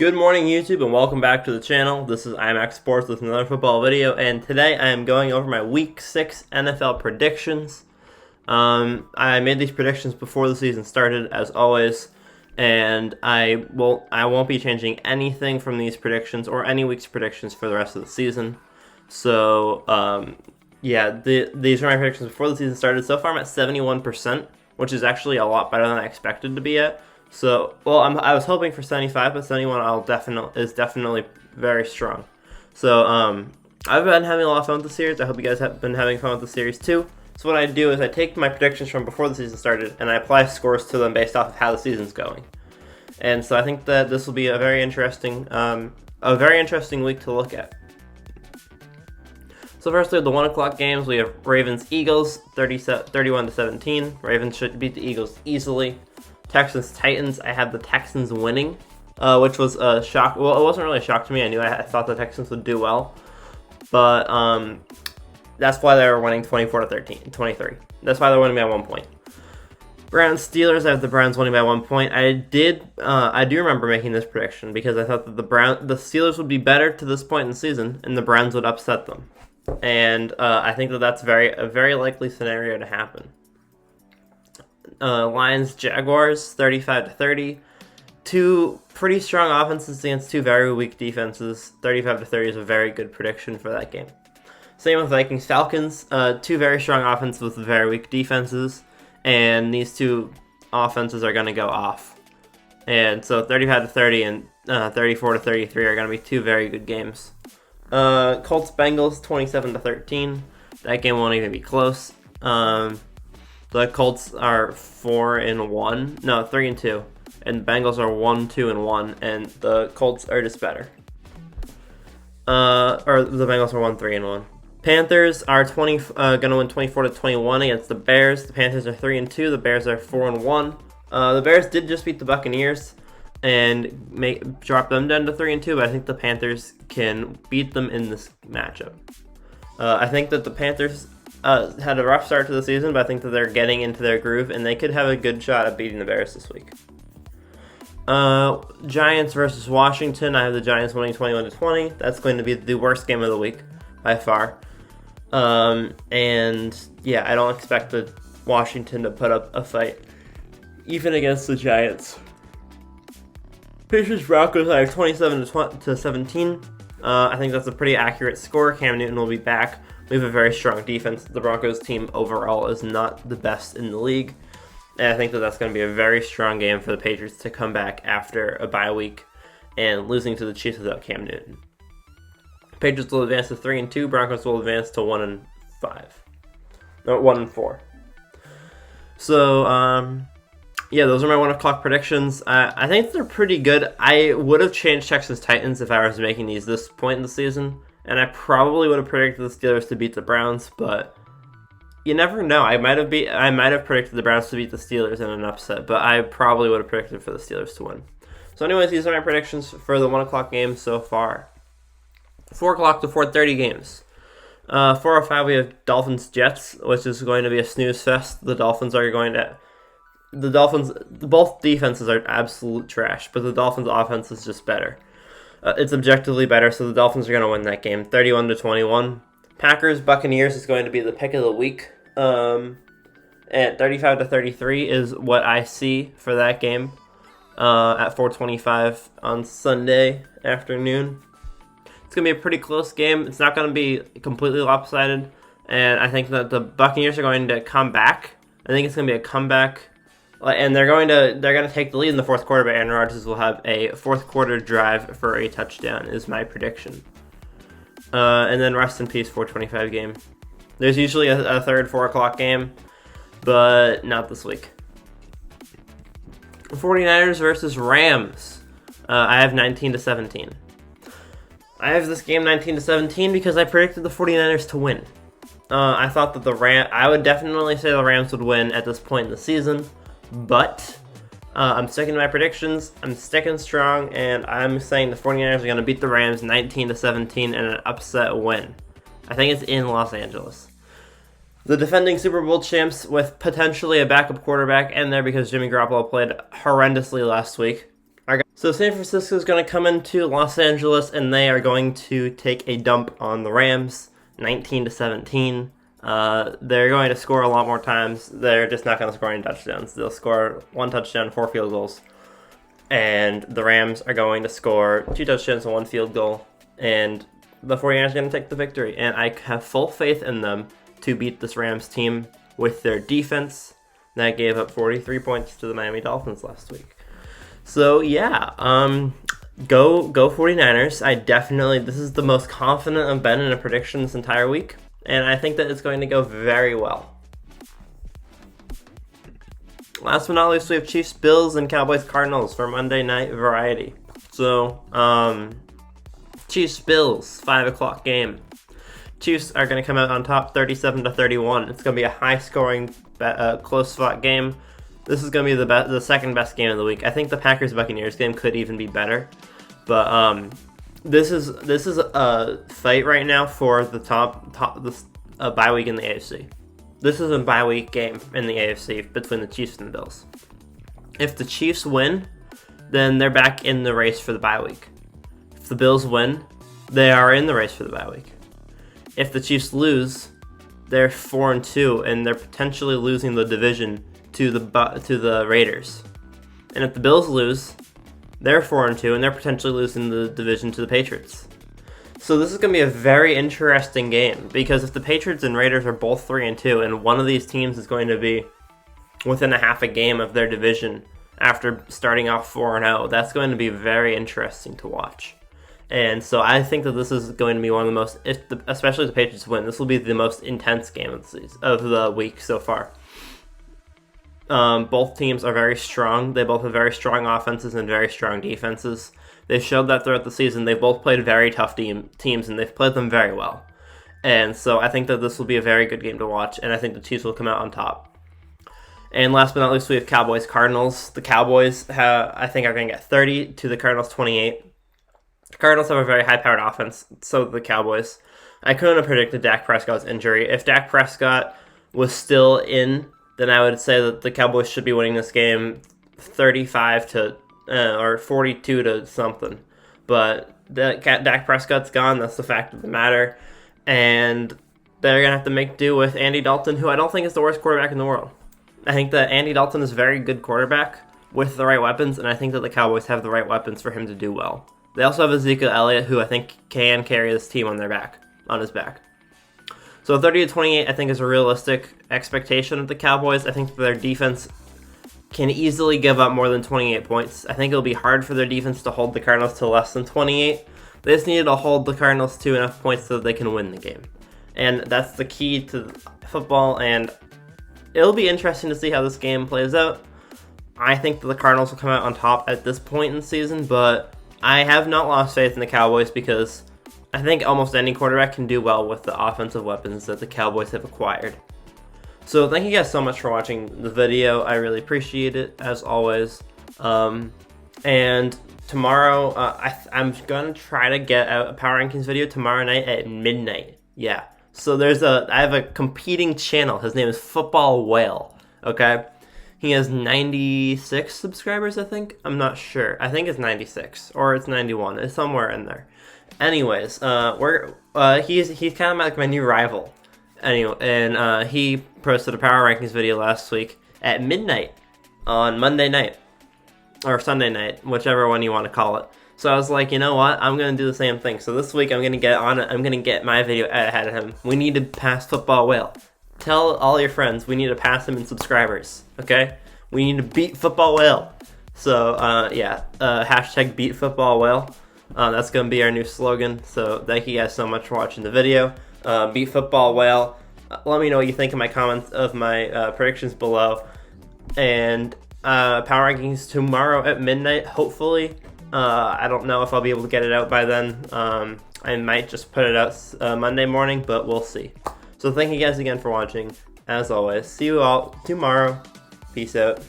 Good morning, YouTube, and welcome back to the channel. This is IMAX Sports with another football video, and today I am going over my Week 6 NFL predictions. I made these predictions before the season started, as always, and I won't be changing anything from these predictions or any week's predictions for the rest of the season. So, these are my predictions before the season started. So far, I'm at 71%, which is actually a lot better than I expected to be at. So, I was hoping for 75, but 71 is definitely very strong. So, I've been having a lot of fun with the series. I hope you guys have been having fun with the series too. So what I do is I take my predictions from before the season started and I apply scores to them based off of how the season's going. And so I think that this will be a very interesting week to look at. So first we have the 1 o'clock games. We have Ravens-Eagles, 31-17. Ravens should beat the Eagles easily. Texans-Titans, I have the Texans winning, which was a shock. Well, it wasn't really a shock to me. I thought the Texans would do well. But that's why they were winning 24-23. That's why they're winning by 1 point. Browns-Steelers, I have the Browns winning by 1 point. I do remember making this prediction because I thought that the Steelers would be better to this point in the season, and the Browns would upset them. And I think that that's a very likely scenario to happen. Lions-Jaguars, 35-30. Two pretty strong offenses against two very weak defenses. 35-30 is a very good prediction for that game. Same with Vikings-Falcons. Two very strong offenses with very weak defenses. And these two offenses are going to go off. And so 35-30 and 34-33 are going to be two very good games. Colts-Bengals, 27-13. That game won't even be close. The Colts are 3-2, and the Bengals are 1-2-1, and the Colts are just better. Or the Bengals are 1-3-1. Panthers are going to win 24-21 against the Bears. The Panthers are 3-2. The Bears are 4-1. The Bears did just beat the Buccaneers and drop them down to 3-2, but I think the Panthers can beat them in this matchup. I think that the Panthers had a rough start to the season, but I think that they're getting into their groove, and they could have a good shot at beating the Bears this week. Giants versus Washington. I have the Giants winning 21-20. That's going to be the worst game of the week by far. I don't expect the Washington to put up a fight, even against the Giants. Patriots-Broncos, I have 27-17. I think that's a pretty accurate score. Cam Newton will be back. We have a very strong defense. The Broncos team overall is not the best in the league. And I think that that's going to be a very strong game for the Patriots to come back after a bye week and losing to the Chiefs without Cam Newton. Patriots will advance to 3-2. Broncos will advance to 1-5. No, 1-4. So, those are my 1 o'clock predictions. I think they're pretty good. I would have changed Texans-Titans if I was making these this point in the season. And I probably would have predicted the Steelers to beat the Browns, but you never know. I might have predicted the Browns to beat the Steelers in an upset, but I probably would have predicted for the Steelers to win. So anyways, these are my predictions for the 1 o'clock games so far. 4 o'clock to 4:30 games. 4:05 we have Dolphins-Jets, which is going to be a snooze fest. Both defenses are absolute trash, but the Dolphins' offense is just better. It's objectively better, so the Dolphins are going to win that game, 31-21. Packers-Buccaneers is going to be the pick of the week. At 35-33 is what I see for that game at 4:25 on Sunday afternoon. It's going to be a pretty close game. It's not going to be completely lopsided, and I think that the Buccaneers are going to come back. I think it's going to be a comeback. And they're going to take the lead in the fourth quarter, but Aaron Rodgers will have a fourth quarter drive for a touchdown, is my prediction. And then rest in peace, 4:25 game. There's usually a third 4 o'clock game, but not this week. 49ers versus Rams. I have 19-17. I have this game 19-17 because I predicted the 49ers to win. I thought that I would definitely say the Rams would win at this point in the season. But I'm sticking to my predictions. I'm sticking strong, and I'm saying the 49ers are going to beat the Rams 19-17 in an upset win. I think it's in Los Angeles. The defending Super Bowl champs with potentially a backup quarterback in there because Jimmy Garoppolo played horrendously last week So San Francisco is going to come into Los Angeles, and they are going to take a dump on the Rams, 19-17. They're going to score a lot more times. They're just not going to score any touchdowns. They'll score 1 touchdown, 4 field goals. And the Rams are going to score 2 touchdowns and 1 field goal. And the 49ers are going to take the victory. And I have full faith in them to beat this Rams team with their defense that gave up 43 points to the Miami Dolphins last week. So yeah, go 49ers. This is the most confident I've been in a prediction this entire week. And I think that it's going to go very well. Last but not least, we have Chiefs, Bills, and Cowboys, Cardinals for Monday Night Variety. So, Chiefs, Bills, 5 o'clock game. Chiefs are going to come out on top 37-31. It's going to be a high-scoring, close-fought game. This is going to be the second best game of the week. I think the Packers-Buccaneers game could even be better. But, this is a fight right now for the bye week in the AFC. This is a bye week game in the AFC between the Chiefs and the Bills. If the Chiefs win, then they're back in the race for the bye week. If the Bills win, they are in the race for the bye week. If the Chiefs lose, they're 4-2, and they're potentially losing the division to the Raiders. And if the Bills lose, they're 4-2, and they're potentially losing the division to the Patriots. So this is going to be a very interesting game, because if the Patriots and Raiders are both 3-2, and one of these teams is going to be within a half a game of their division after starting off 4-0, that's going to be very interesting to watch. And so I think that this is going to be one of the most, especially if the Patriots win, this will be the most intense game of the week so far. Both teams are very strong. They both have very strong offenses and very strong defenses. They've showed that throughout the season. They've both played very tough teams, and they've played them very well. And so I think that this will be a very good game to watch, and I think the Chiefs will come out on top. And last but not least, we have Cowboys, Cardinals. The Cowboys, I think, are going to get 30 to the Cardinals 28. The Cardinals have a very high-powered offense, so do the Cowboys. I couldn't have predicted Dak Prescott's injury. If Dak Prescott was still in, then I would say that the Cowboys should be winning this game 35 to or 42 to something. But Dak Prescott's gone. That's the fact of the matter. And they're going to have to make do with Andy Dalton, who I don't think is the worst quarterback in the world. I think that Andy Dalton is a very good quarterback with the right weapons, and I think that the Cowboys have the right weapons for him to do well. They also have Ezekiel Elliott, who I think can carry this team on his back. So 30-28, I think, is a realistic expectation of the Cowboys. I think that their defense can easily give up more than 28 points. I think it'll be hard for their defense to hold the Cardinals to less than 28. They just needed to hold the Cardinals to enough points so that they can win the game. And that's the key to football, and it'll be interesting to see how this game plays out. I think that the Cardinals will come out on top at this point in the season, but I have not lost faith in the Cowboys because I think almost any quarterback can do well with the offensive weapons that the Cowboys have acquired. So thank you guys so much for watching the video. I really appreciate it, as always. And tomorrow, I'm going to try to get out a Power Rankings video tomorrow night at midnight. Yeah. So I have a competing channel. His name is Football Whale. Okay? He has 96 subscribers, I think. I'm not sure. I think it's 96 or it's 91. It's somewhere in there. Anyways, he's kind of like my new rival. Anyway, and he posted a Power Rankings video last week at midnight on Monday night or Sunday night, whichever one you want to call it. So I was like, you know what? I'm going to do the same thing. So this week I'm going to get on it. I'm going to get my video ahead of him. We need to pass Football Whale. Tell all your friends we need to pass him in subscribers. Okay? We need to beat Football Whale. So hashtag beat Football Whale. That's going to be our new slogan. So thank you guys so much for watching the video. Beat Football Whale. Let me know what you think in my comments of my predictions below. And Power Rankings tomorrow at midnight, hopefully. I don't know if I'll be able to get it out by then. I might just put it out Monday morning, but we'll see. So thank you guys again for watching. As always, see you all tomorrow. Peace out.